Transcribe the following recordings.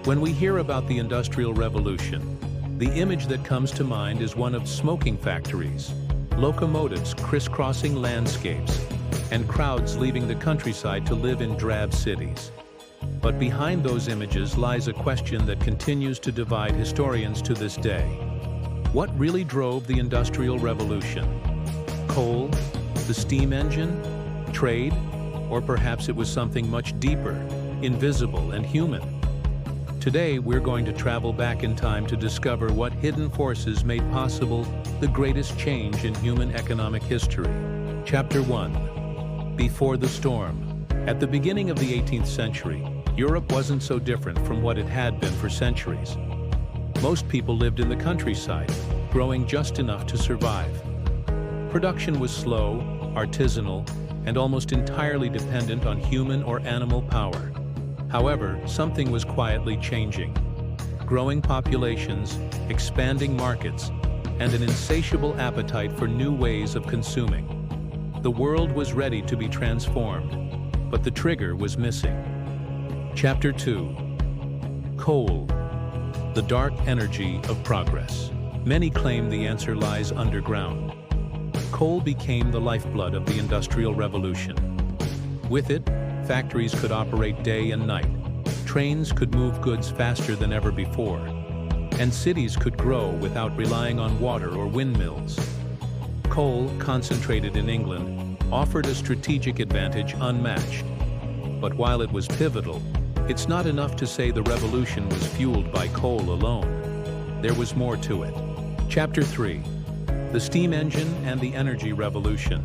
When we hear about the Industrial Revolution, the image that comes to mind is one of smoking factories, locomotives crisscrossing landscapes, and crowds leaving the countryside to live in drab cities. But behind those images lies a question that continues to divide historians to this day. What really drove the Industrial Revolution? Coal? The steam engine? Trade? Or perhaps it was something much deeper, invisible and human? Today, we're going to travel back in time to discover what hidden forces made possible the greatest change in human economic history. Chapter 1. Before the Storm. At the beginning of the 18th century, Europe wasn't so different from what it had been for centuries. Most people lived in the countryside, growing just enough to survive. Production was slow, artisanal, and almost entirely dependent on human or animal power. However, something was quietly changing. Growing populations, expanding markets, and an insatiable appetite for new ways of consuming. The world was ready to be transformed, but the trigger was missing. Chapter 2. Coal. The dark energy of progress. Many claim the answer lies underground. Coal became the lifeblood of the Industrial Revolution. With it, factories could operate day and night, trains could move goods faster than ever before, and cities could grow without relying on water or windmills. Coal, concentrated in England, offered a strategic advantage unmatched. But while it was pivotal, it's not enough to say the revolution was fueled by coal alone. There was more to it. Chapter 3. The Steam Engine and the Energy Revolution.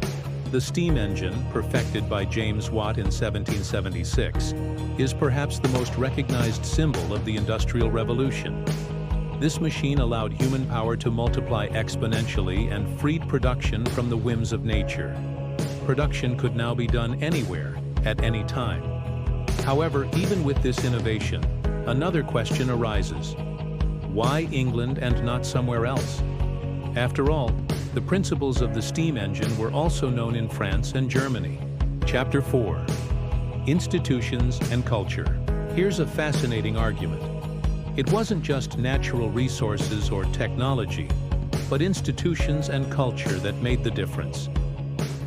The steam engine, perfected by James Watt in 1776, is perhaps the most recognized symbol of the Industrial Revolution. This machine allowed human power to multiply exponentially and freed production from the whims of nature. Production could now be done anywhere, at any time. However, even with this innovation, another question arises. Why England and not somewhere else? After all, the principles of the steam engine were also known in France and Germany. Chapter 4. Institutions and Culture. Here's a fascinating argument. It wasn't just natural resources or technology, but institutions and culture that made the difference.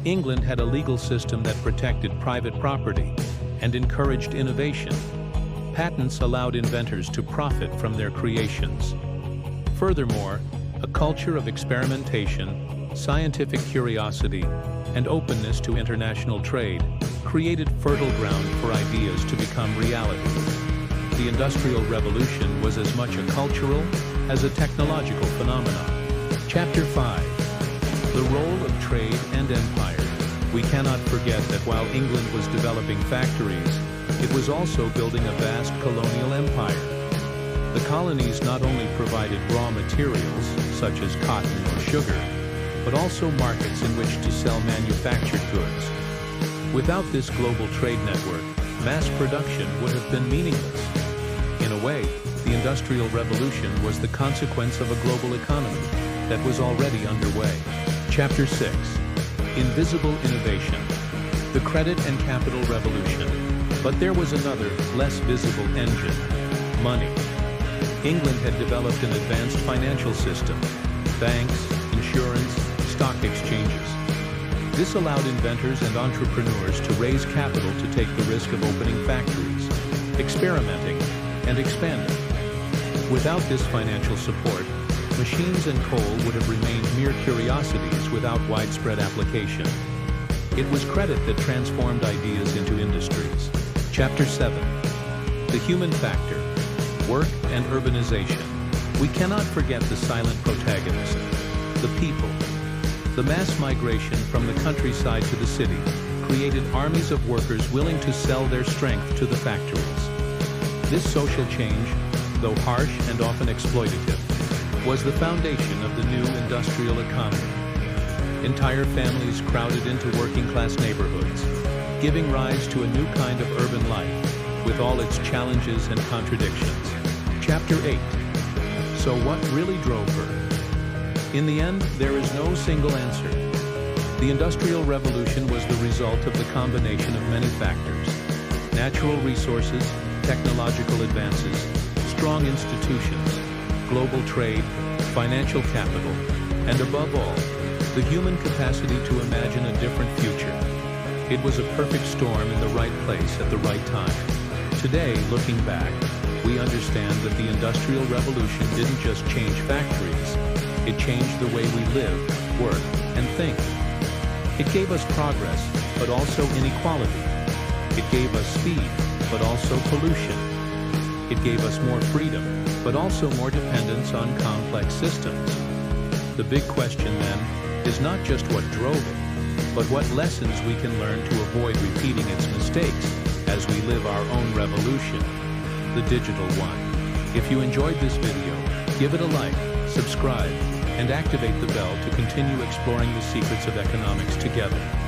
England had a legal system that protected private property and encouraged innovation. Patents allowed inventors to profit from their creations. Furthermore, a culture of experimentation, scientific curiosity, and openness to international trade created fertile ground for ideas to become reality. The Industrial Revolution was as much a cultural as a technological phenomenon. Chapter 5. The Role of Trade and Empire. We cannot forget that while England was developing factories, it was also building a vast colonial empire. The colonies not only provided raw materials, such as cotton or sugar, but also markets in which to sell manufactured goods. Without this global trade network, mass production would have been meaningless. In a way, the Industrial Revolution was the consequence of a global economy that was already underway. Chapter 6. Invisible Innovation. The Credit and Capital Revolution. But there was another, less visible engine: money. England had developed an advanced financial system: banks, insurance, stock exchanges. This allowed inventors and entrepreneurs to raise capital to take the risk of opening factories, experimenting, and expanding. Without this financial support, machines and coal would have remained mere curiosities without widespread application. It was credit that transformed ideas into industries. Chapter 7. The Human Factor. Work and urbanization. We cannot forget the silent protagonist, the people. The mass migration from the countryside to the city created armies of workers willing to sell their strength to the factories. This social change, though harsh and often exploitative, was the foundation of the new industrial economy. Entire families crowded into working-class neighborhoods, giving rise to a new kind of urban life, with all its challenges and contradictions. Chapter 8. So what really drove her? In the end, there is no single answer. The Industrial Revolution was the result of the combination of many factors: natural resources, technological advances, strong institutions, global trade, financial capital, and above all, the human capacity to imagine a different future. It was a perfect storm in the right place at the right time. Today, looking back, we understand that the Industrial Revolution didn't just change factories, it changed the way we live, work, and think. It gave us progress, but also inequality. It gave us speed, but also pollution. It gave us more freedom, but also more dependence on complex systems. The big question then is not just what drove it, but what lessons we can learn to avoid repeating its mistakes as we live our own revolution, the digital one. If you enjoyed this video, give it a like, subscribe, and activate the bell to continue exploring the secrets of economics together.